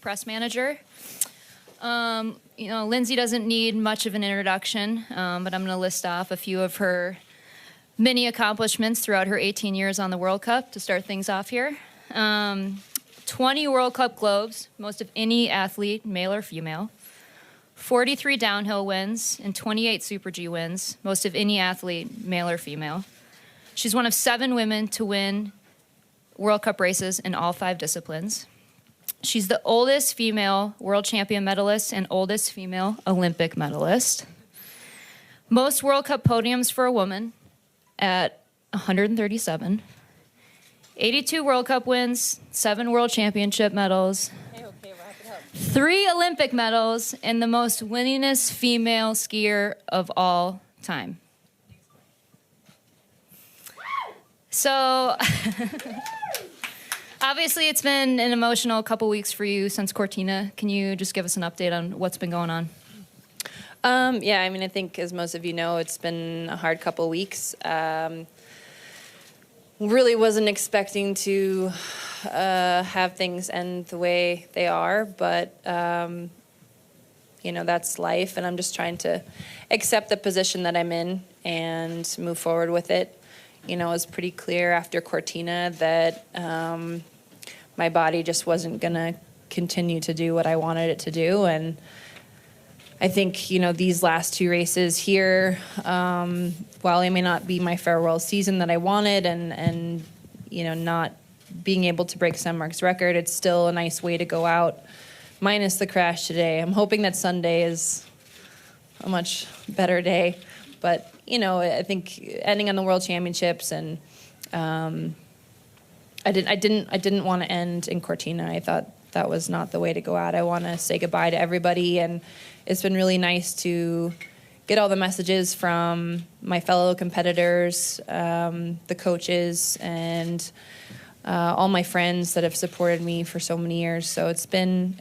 press manager. Lindsey doesn't need much of an introduction, but I'm going to list off a few of her many accomplishments throughout her 18 years on the World Cup to start things off here. 20 World Cup globes, most of any athlete, male or female. 43 downhill wins and 28 Super G wins, most of any athlete, male or female. She's one of 7 women to win World Cup races in all 5 disciplines. She's the oldest female world champion medalist and oldest female Olympic medalist. Most World Cup podiums for a woman at 137. 82 World Cup wins, 7 World Championship medals, 3 Olympic medals, and the most winningest female skier of all time. So, obviously it's been an emotional couple weeks for you since Cortina. Can you just give us an update on what's been going on? I think as most of you know, it's been a hard couple weeks. Really wasn't expecting to have things end the way they are, but that's life, and I'm just trying to accept the position that I'm in and move forward with it. It was pretty clear after Cortina that my body just wasn't going to continue to do what I wanted it to do, and I think, these last 2 races here, while it may not be my farewell season that I wanted and not being able to break Sunmark's record, it's still a nice way to go out, minus the crash today. I'm hoping that Sunday is a much better day. But, I think ending on the World Championships and I didn't want to end in Cortina. I thought that was not the way to go out. I want to say goodbye to everybody, and it's been really nice to get all the messages from my fellow competitors, the coaches, and all my friends that have supported me for so many years. So it's been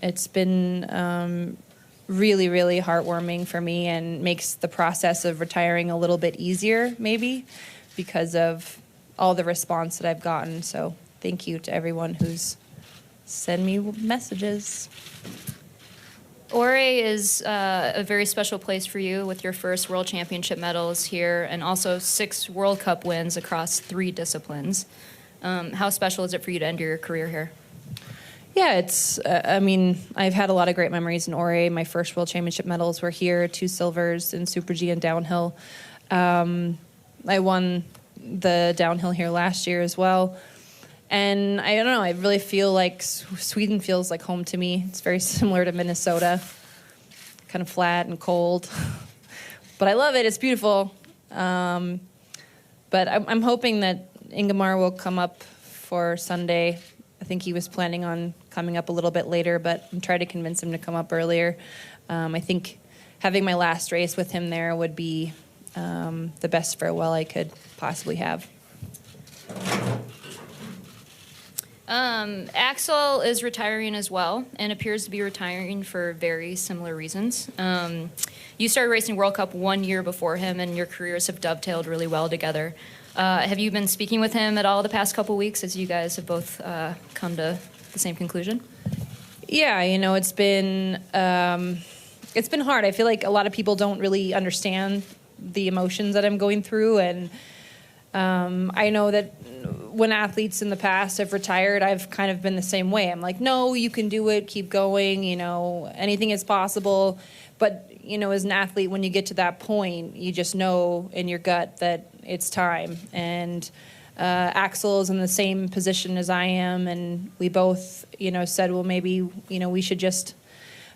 really, really heartwarming for me, and makes the process of retiring a little bit easier, maybe, because of all the response that I've gotten. So thank you to everyone who's sent me messages. Åre is a very special place for you with your first World Championship medals here and also 6 World Cup wins across 3 disciplines. How special is it for you to end your career here? Yeah, I've had a lot of great memories in Åre. My first World Championship medals were here, 2 silvers in Super G and downhill. I won the downhill here last year as well. And I don't know, I really feel like Sweden feels like home to me. It's very similar to Minnesota, kind of flat and cold. But I love it, it's beautiful. But I'm hoping that Ingemar will come up for Sunday. I think he was planning on coming up a little bit later, but I'm trying to convince him to come up earlier. I think having my last race with him there would be the best farewell I could possibly have. Axel is retiring as well and appears to be retiring for very similar reasons. You started racing World Cup 1 year before him, and your careers have dovetailed really well together. Have you been speaking with him at all the past couple weeks as you guys have both come to the same conclusion? Yeah, it's been hard. I feel like a lot of people don't really understand the emotions that I'm going through, and I know that when athletes in the past have retired, I've kind of been the same way. I'm like, no, you can do it, keep going, anything is possible. But, as an athlete, when you get to that point, you just know in your gut that it's time. And Axel is in the same position as I am, and we both, said, well, maybe, we should just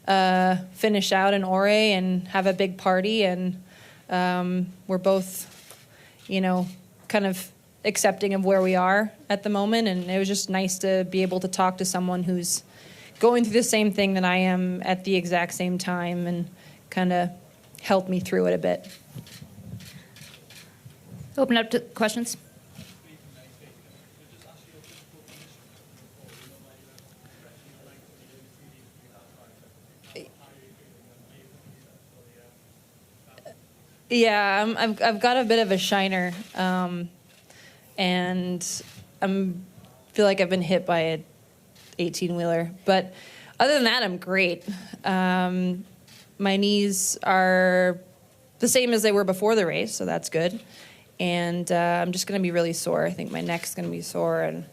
finish out in Åre and have a big party. And we're both, kind of accepting of where we are at the moment, and it was just nice to be able to talk to someone who's going through the same thing that I am at the exact same time and kind of help me through it a bit. Open up to questions. Yeah, I've got a bit of a shiner, and feel like I've been hit by a 18-wheeler. But Other than that, I'm great. My knees are the same as they were before the race, so that's good. And I'm just going to be really sore. I think my neck's going to be sore, and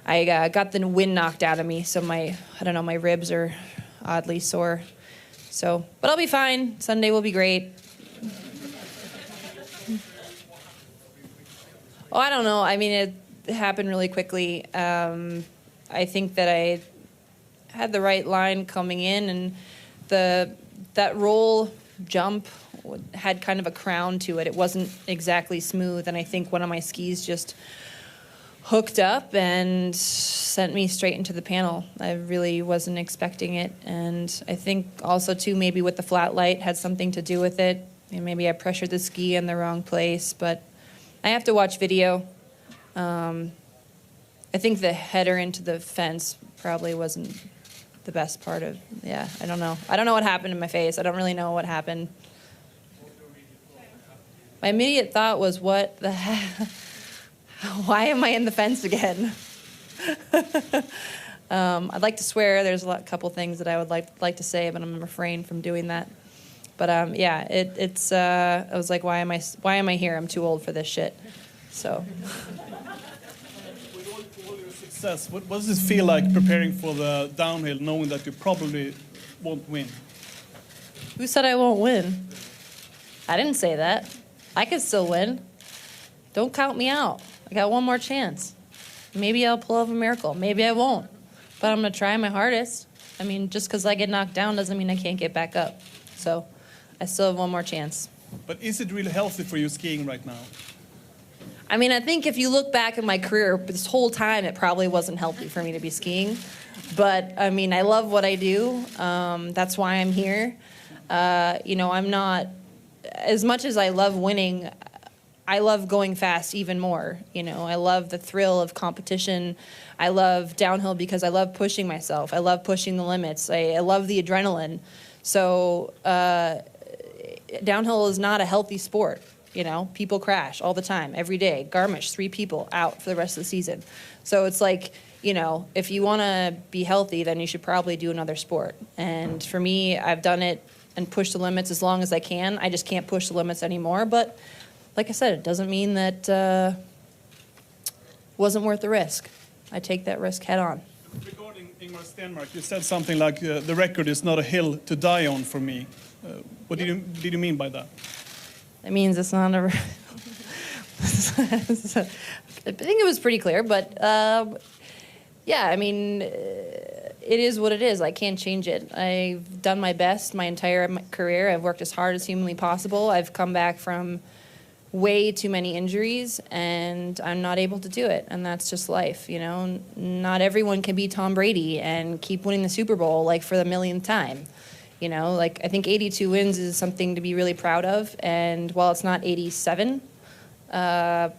I got the wind knocked out of me, so my ribs are oddly sore. So, but I'll be fine. Sunday will be great. Oh, I don't know. I mean, it happened really quickly. I think that I had the right line coming in, and that roll jump had kind of a crown to it. It wasn't exactly smooth, and I think one of my skis just hooked up and sent me straight into the panel. I really wasn't expecting it, and I think also too maybe with the flat light had something to do with it. And maybe I pressured the ski in the wrong place, but I have to watch video. I think the header into the fence probably wasn't the best part of, yeah, I don't know. I don't know what happened in my face. I don't really know what happened. My immediate thought was, what the heck? Why am I in the fence again? I'd like to swear. There's a couple things that I would like to say, but I'm going to refrain from doing that. But yeah, it's. I was like, why am I here? I'm too old for this shit. So. With all your success, what does it feel like preparing for the downhill, knowing that you probably won't win? Who said I won't win? I didn't say that. I could still win. Don't count me out. I got one more chance. Maybe I'll pull off a miracle. Maybe I won't. But I'm going to try my hardest. I mean, just because I get knocked down doesn't mean I can't get back up. So I still have one more chance. But is it really healthy for you skiing right now? I mean, I think if you look back at my career, this whole time it probably wasn't healthy for me to be skiing. But, I mean, I love what I do. That's why I'm here. I'm not, as much as I love winning, I love going fast even more. I love the thrill of competition. I love downhill because I love pushing myself. I love pushing the limits. I love the adrenaline. So downhill is not a healthy sport. People crash all the time, every day. Garmisch, 3 people out for the rest of the season. So it's like, if you want to be healthy, then you should probably do another sport. And for me, I've done it and pushed the limits as long as I can. I just can't push the limits anymore. But like I said, it doesn't mean that wasn't worth the risk. I take that risk head on. Regarding Ingmar Stenmark, you said something like the record is not a hill to die on for me. What did you mean by that? That means it's not a... I think it was pretty clear, but yeah, I mean, it is what it is. I can't change it. I've done my best my entire career. I've worked as hard as humanly possible. I've come back from way too many injuries, and I'm not able to do it, and that's just life, Not everyone can be Tom Brady and keep winning the Super Bowl, like, for the millionth time. I think 82 wins is something to be really proud of, and while it's not 87, I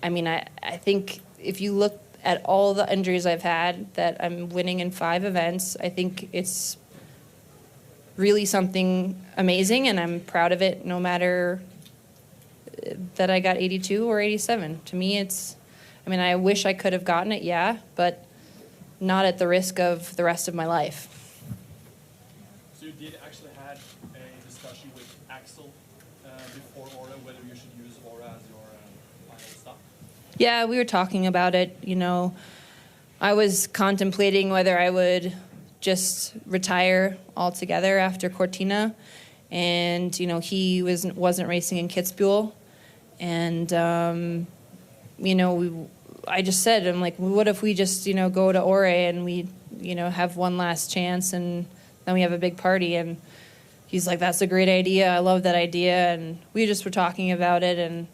mean, I think if you look at all the injuries I've had, that I'm winning in 5 events, I think it's really something amazing, and I'm proud of it no matter that I got 82 or 87. To me, I wish I could have gotten it, yeah, but not at the risk of the rest of my life. So you did actually had a discussion with Axel before Åre, whether you should use Åre as your final stop? Yeah, we were talking about it. I was contemplating whether I would just retire altogether after Cortina, and he wasn't racing in Kitzbühel, and I just said, I'm like, what if we just go to Åre and we have one last chance and then we have a big party? And he's like, that's a great idea. I love that idea. And we just were talking about it, and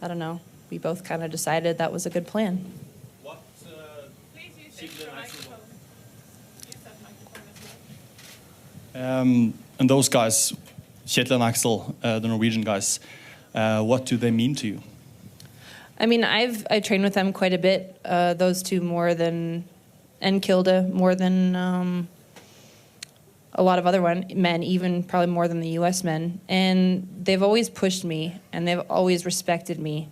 I don't know, we both kind of decided that was a good plan. What? Please use extra microphone. Use that microphone as well. And those guys, Kjetil and Axel, the Norwegian guys, what do they mean to you? I mean, I trained with them quite a bit. Those two more than, and Kilde more than a lot of other men, even probably more than the U.S. men. And they've always pushed me, and they've always respected me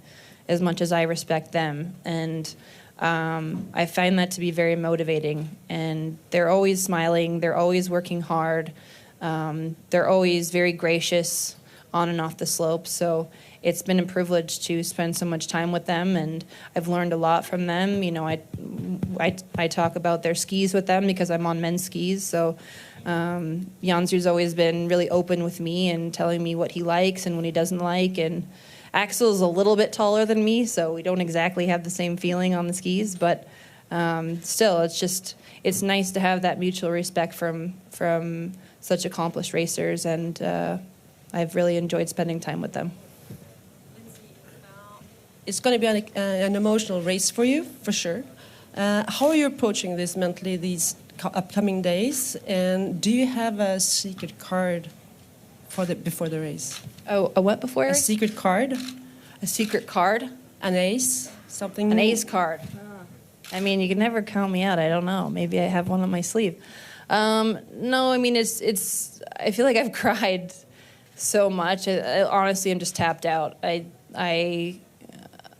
as much as I respect them. And I find that to be very motivating, and they're always smiling, they're always working hard, they're always very gracious on and off the slope. So it's been a privilege to spend so much time with them, and I've learned a lot from them. You know, I talk about their skis with them because I'm on men's skis. So Jansu's always been really open with me and telling me what he likes and what he doesn't like. And Axel's a little bit taller than me, so we don't exactly have the same feeling on the skis. But still, it's nice to have that mutual respect from such accomplished racers, and I've really enjoyed spending time with them. It's going to be an emotional race for you, for sure. How are you approaching this mentally these upcoming days? And do you have a secret card before the race? Oh, a what before? A secret card? A secret card? An ace? Something? An ace card. I mean, you can never count me out. I don't know. Maybe I have one on my sleeve. No, I mean, it's. I feel like I've cried so much. Honestly, I'm just tapped out.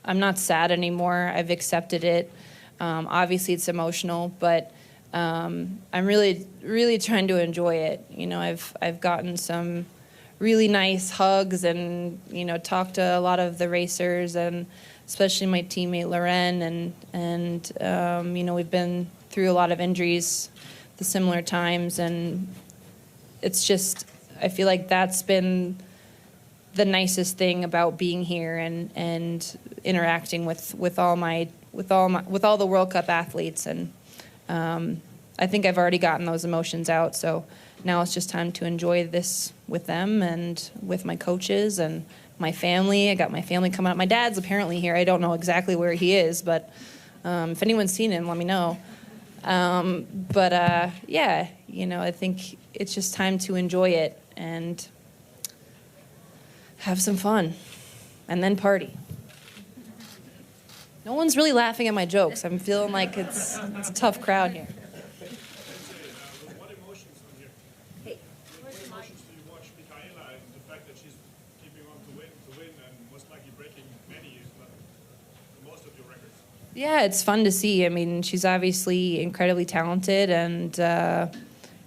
I'm not sad anymore. I've accepted it. Obviously, it's emotional, but I'm really, really trying to enjoy it. You know, I've gotten some really nice hugs, and you know, talked to a lot of the racers, and especially my teammate Loren, and you know, we've been through a lot of injuries, the similar times, and it's just, I feel like that's been the nicest thing about being here and interacting with all the World Cup athletes, and I think I've already gotten those emotions out. So now it's just time to enjoy this with them and with my coaches and my family. I got my family coming up. My dad's apparently here. I don't know exactly where he is, but if anyone's seen him, let me know. Yeah, you know, I think it's just time to enjoy it and have some fun, and then party. No one's really laughing at my jokes. I'm feeling like it's a tough crowd here. What emotions on here? Hey. What emotions do you watch Michaela and the fact that she's keeping on to win and most likely breaking many, if not most of your records? Yeah, it's fun to see. I mean, she's obviously incredibly talented, and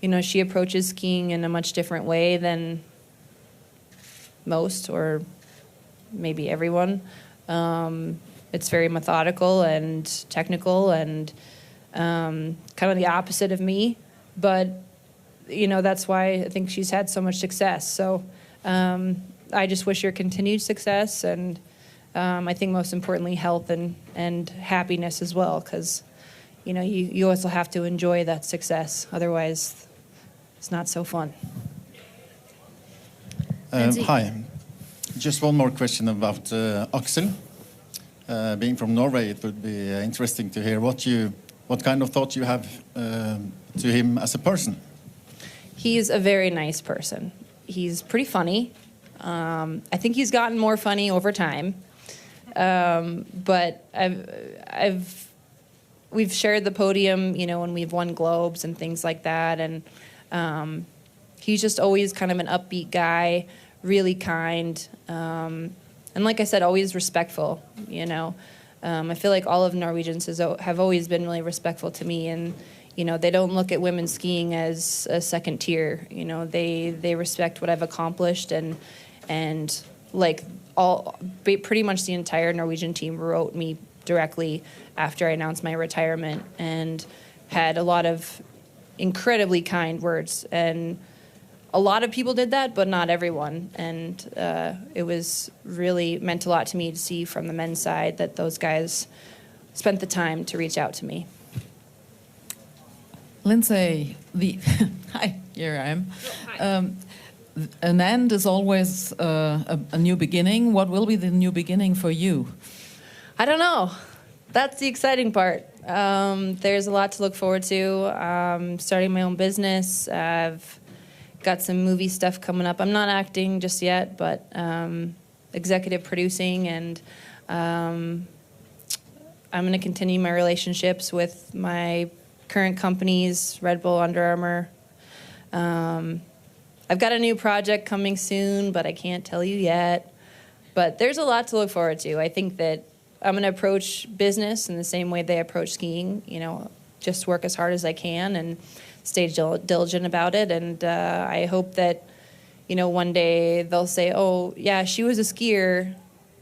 you know, she approaches skiing in a much different way than most, or maybe everyone. It's very methodical and technical, and kind of the opposite of me. But you know, that's why I think she's had so much success. So I just wish her continued success, and I think most importantly, health and happiness as well, because you know, you also have to enjoy that success. Otherwise, it's not so fun. Hi. Just one more question about Axel. Being from Norway, it would be interesting to hear what kind of thoughts you have to him as a person. He's a very nice person. He's pretty funny. I think he's gotten more funny over time. But we've shared the podium, you know, when we've won globes and things like that, and he's just always kind of an upbeat guy, really kind, and like I said, always respectful, you know. I feel like all of Norwegians have always been really respectful to me, and you know, they don't look at women skiing as a second tier. You know, they respect what I've accomplished, and like pretty much the entire Norwegian team wrote me directly after I announced my retirement, and had a lot of incredibly kind words. And a lot of people did that, but not everyone. And it was really meant a lot to me to see from the men's side that those guys spent the time to reach out to me. Lindsey, hi, here I am. An end is always a new beginning. What will be the new beginning for you? I don't know. That's the exciting part. There's a lot to look forward to. Starting my own business. I've got some movie stuff coming up. I'm not acting just yet, but executive producing, and I'm going to continue my relationships with my current companies, Red Bull, Under Armour. I've got a new project coming soon, but I can't tell you yet. But there's a lot to look forward to. I think that I'm going to approach business in the same way they approach skiing. You know, just work as hard as I can and stay diligent about it. And I hope that, you know, one day they'll say, oh, yeah, she was a skier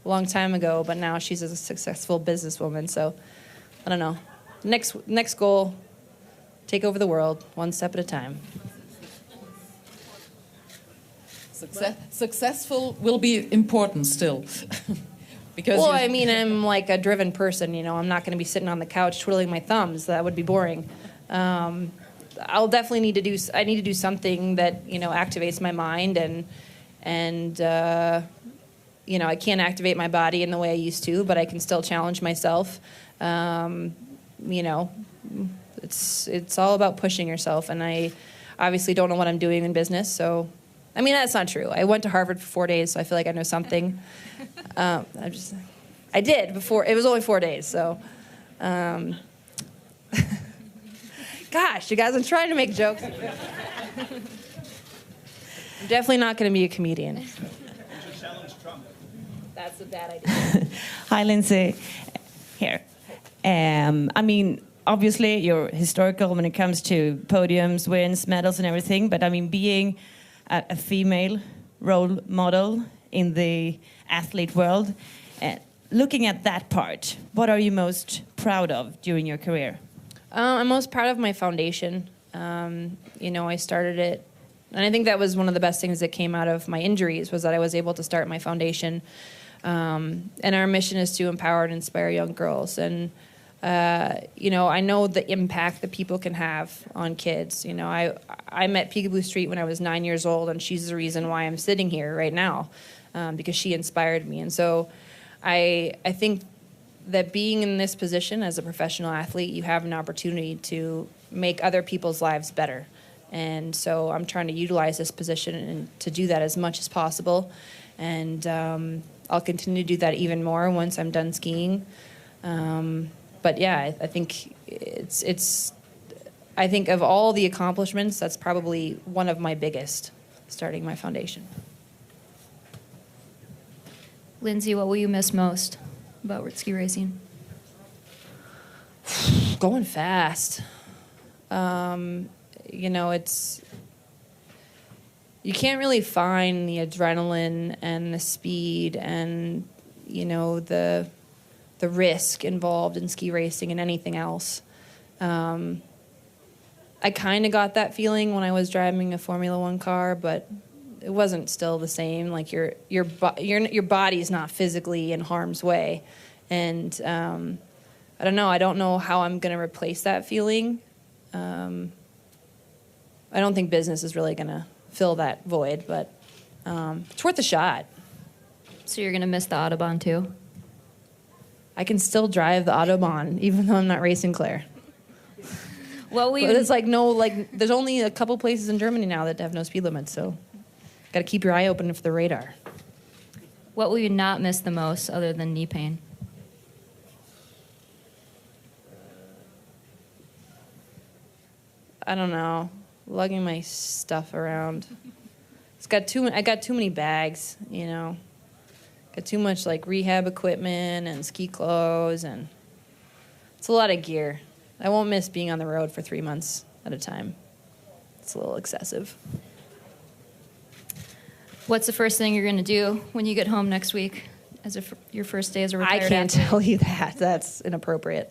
a long time ago, but now she's a successful businesswoman. So, I don't know. Next goal, take over the world, one step at a time. Successful will be important still. Because well, I mean, I'm like a driven person, you know. I'm not going to be sitting on the couch twiddling my thumbs. That would be boring. I'll definitely need to do something that, you know, activates my mind and you know, I can't activate my body in the way I used to, but I can still challenge myself. You know, it's all about pushing yourself, and I obviously don't know what I'm doing in business, so I mean, that's not true. I went to Harvard for 4 days, so I feel like I know something. I did before. It was only 4 days, so. Gosh, you guys, I'm trying to make jokes. I'm definitely not going to be a comedian. You should challenge Trump. That's a bad idea. Hi, Lindsey. Here. I mean, obviously, you're historical when it comes to podiums, wins, medals, and everything. But I mean, being a female role model in the athlete world, looking at that part, what are you most proud of during your career? I'm most proud of my foundation. You know, I started it, and I think that was one of the best things that came out of my injuries was that I was able to start my foundation. And our mission is to empower and inspire young girls. And you know, I know the impact that people can have on kids. You know, I met Peekaboo Street when I was 9 years old, and she's the reason why I'm sitting here right now, because she inspired me. And so I think that being in this position as a professional athlete, you have an opportunity to make other people's lives better. And so I'm trying to utilize this position and to do that as much as possible. And I'll continue to do that even more once I'm done skiing. But yeah, I think I think of all the accomplishments, that's probably one of my biggest, starting my foundation. Lindsey, what will you miss most about ski racing? Going fast. You know, you can't really find the adrenaline and the speed and, you know, the risk involved in ski racing and anything else. I kind of got that feeling when I was driving a Formula One car, but it wasn't still the same. Like your body's not physically in harm's way, and I don't know. I don't know how I'm going to replace that feeling. I don't think business is really going to fill that void, but it's worth a shot. So you're going to miss the Autobahn too? I can still drive the Autobahn, even though I'm not racing Claire. Well, but it's there's only a couple places in Germany now that have no speed limits, so got to keep your eye open for the radar. What will you not miss the most other than knee pain? I don't know. Lugging my stuff around. I got too many bags, you know. Got too much like rehab equipment and ski clothes, and it's a lot of gear. I won't miss being on the road for 3 months at a time. It's a little excessive. What's the first thing you're going to do when you get home next week as your first day as a retired I can't athlete? tell you that. That's inappropriate.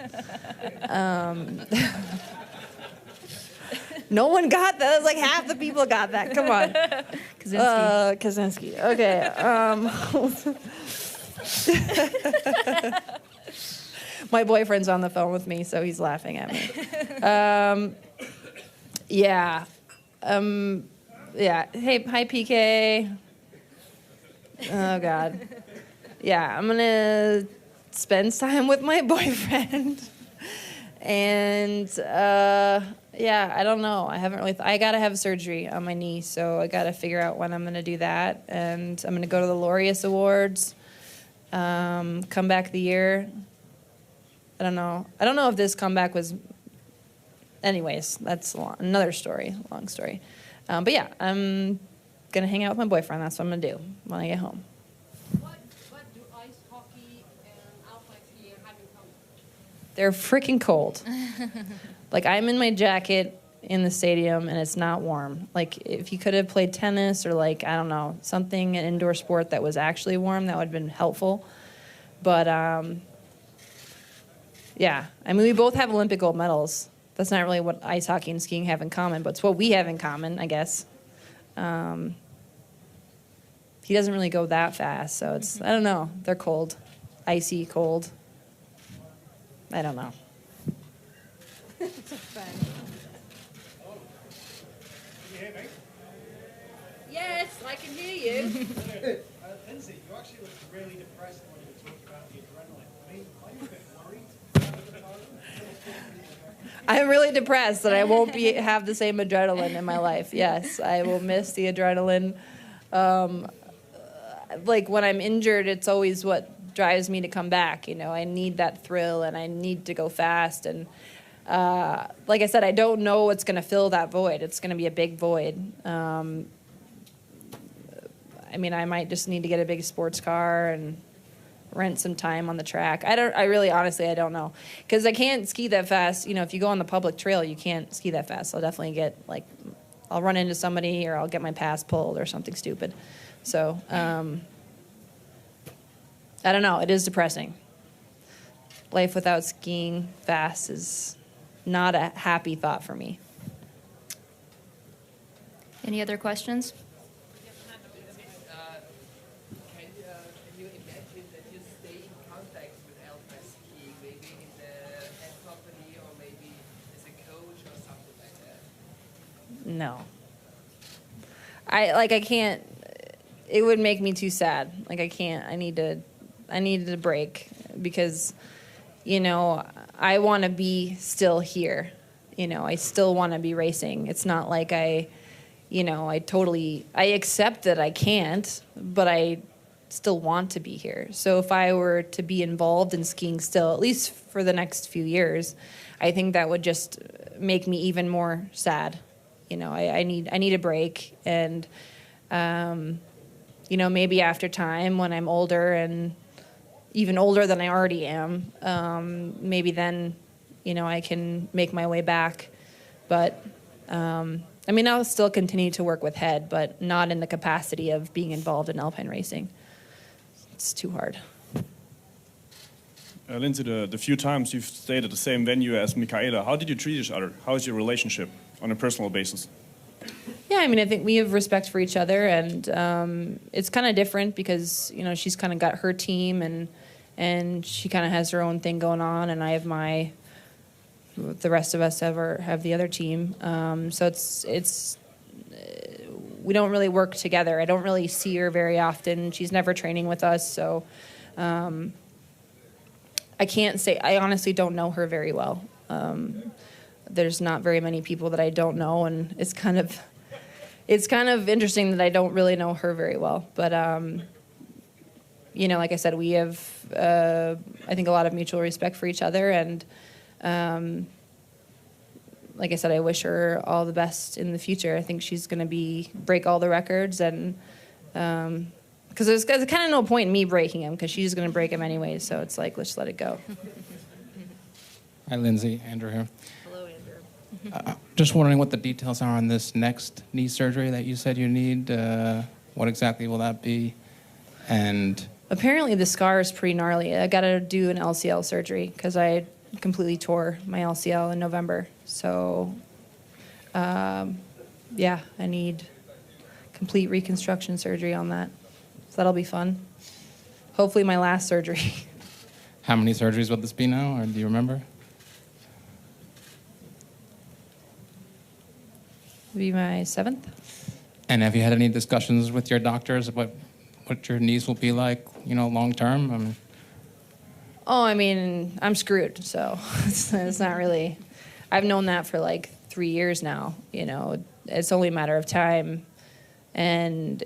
No one got that. That's like half the people got that. Come on. Kaczynski. Okay. My boyfriend's on the phone with me, so he's laughing at me. Yeah. Yeah. Hey, hi, PK. Oh, God. Yeah, I'm going to spend time with my boyfriend. And, yeah, I don't know. I haven't really... I got to have surgery on my knee, so I got to figure out when I'm going to do that. And I'm going to go to the Laureus Awards, come back the year. I don't know. I don't know if this comeback was... Anyways, that's another story, long story. But yeah, I'm going to hang out with my boyfriend. That's what I'm going to do when I get home. What do ice hockey and alpine skiing They're freaking cold. Like, I'm in my jacket in the stadium, and it's not warm. Like, if you could have played tennis or, like, I don't know, something, an indoor sport that was actually warm, that would have been helpful. But, yeah. I mean, we both have Olympic gold medals. That's not really what ice hockey and skiing have in common, but it's what we have in common, I guess. He doesn't really go that fast, so it's, I don't know. They're cold. Icy, cold. I don't know. Can you hear me? Yes, I can hear you. Lindsey, you actually looked really depressed when you were talking about the adrenaline. I mean, are you a bit worried? I'm really depressed that I won't have the same adrenaline in my life. Yes, I will miss the adrenaline. Like, when I'm injured, it's always what drives me to come back. You know, I need that thrill, and I need to go fast. And like I said, I don't know what's going to fill that void. It's going to be a big void. I mean, I might just need to get a big sports car and rent some time on the track. Honestly, I don't know. Because I can't ski that fast. You know, if you go on the public trail, you can't ski that fast. I'll definitely get, like, I'll run into somebody, or I'll get my pass pulled or something stupid. So, I don't know. It is depressing. Life without skiing fast is not a happy thought for me. Any other questions? Can you imagine that you stay in contact with alpine skiing, maybe in the head company or maybe as a coach or something like that? No. I can't. It would make me too sad. Like, I can't. I needed a break because, you know, I want to be still here. You know, I still want to be racing. It's not like I accept that I can't, but I still want to be here. So if I were to be involved in skiing still, at least for the next few years, I think that would just make me even more sad. You know, I need a break, and you know, maybe after time when I'm older, and even older than I already am, maybe then, you know, I can make my way back. But I mean, I'll still continue to work with head, but not in the capacity of being involved in alpine racing. It's too hard. Lindsey, the few times you've stayed at the same venue as Michaela, how did you treat each other? How is your relationship on a personal basis? Yeah, I mean, I think we have respect for each other, and it's kind of different because, you know, she's kind of got her team, and she kind of has her own thing going on, and I have the rest of us have the other team. So it's we don't really work together. I don't really see her very often. She's never training with us, so I can't say. I honestly don't know her very well. There's not very many people that I don't know, and it's kind of interesting that I don't really know her very well. But you know, like I said, we have I think a lot of mutual respect for each other, and like I said, I wish her all the best in the future. I think she's going to break all the records, and because there's kind of no point in me breaking them because she's going to break them anyways. So it's like, let's let it go. Hi, Lindsey. Andrew here. Hello, Andrew. Just wondering what the details are on this next knee surgery that you said you need. What exactly will that be? And apparently the scar is pretty gnarly. I got to do an LCL surgery because I completely tore my LCL in November. So, yeah, I need complete reconstruction surgery on that. So that'll be fun. Hopefully my last surgery. how many surgeries will this be now, or do you remember? Be my 7th. And have you had any discussions with your doctors about what your knees will be like, you know, long term? I mean, I'm screwed, so it's not really. I've known that for like 3 years now. You know, it's only a matter of time, and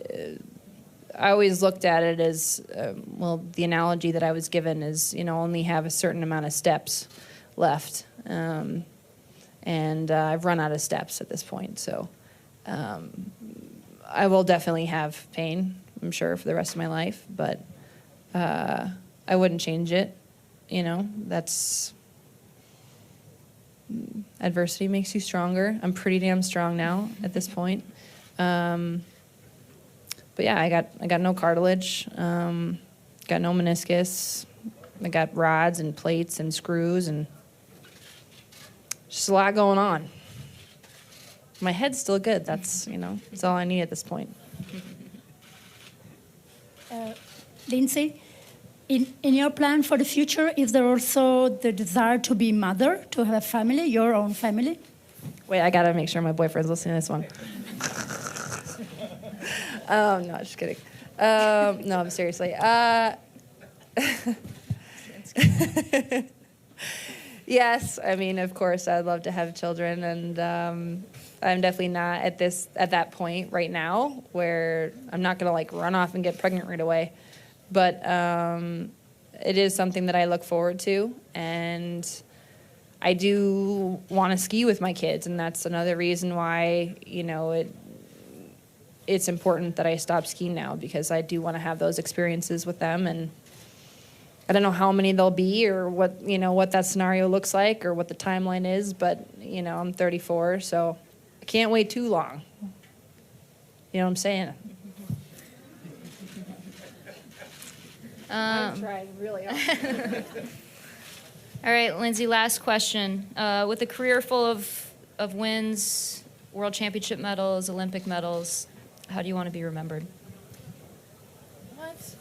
I always looked at it as well. The analogy that I was given is, you know, only have a certain amount of steps left, and I've run out of steps at this point. So I will definitely have pain, I'm sure, for the rest of my life, but I wouldn't change it. You know, that's Adversity makes you stronger. I'm pretty damn strong now at this point. But yeah, I got no cartilage, got no meniscus. I got rods and plates and screws and just a lot going on. My head's still good. That's all I need at this point. Lindsey, in your plan for the future, is there also the desire to be mother, to have a family, your own family? Wait, I gotta make sure my boyfriend's listening to this one. No, just kidding. No, seriously. Yes, I mean, of course, I'd love to have children, and I'm definitely not at that point right now where I'm not gonna like run off and get pregnant right away. But it is something that I look forward to, and I do want to ski with my kids, and that's another reason why it's important that I stop skiing now, because I do want to have those experiences with them, and I don't know how many there'll be or what that scenario looks like or what the timeline is, but I'm 34, so I can't wait too long. You know what I'm saying? I'm trying really hard. All right, Lindsey, last question. With a career full of wins, world championship medals, Olympic medals, how do you want to be remembered? What?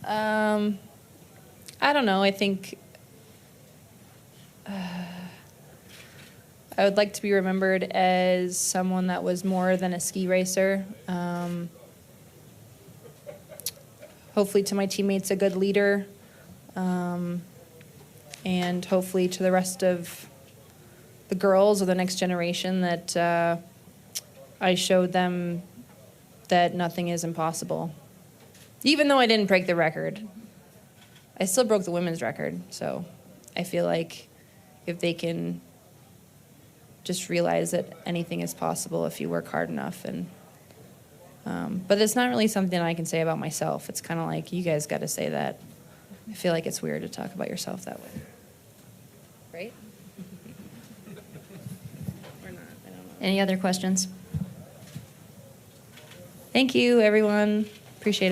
I don't know. I think I would like to be remembered as someone that was more than a ski racer. Hopefully to my teammates, a good leader, and hopefully to the rest of the girls or the next generation that I showed them that nothing is impossible. Even though I didn't break the record, I still broke the women's record. So I feel like if they can just realize that anything is possible if you work hard enough. But it's not really something I can say about myself. It's kind of like, you guys got to say that. I feel like it's weird to talk about yourself that way. Right? Or not, I don't know. Any other questions? Thank you, everyone. Appreciate it.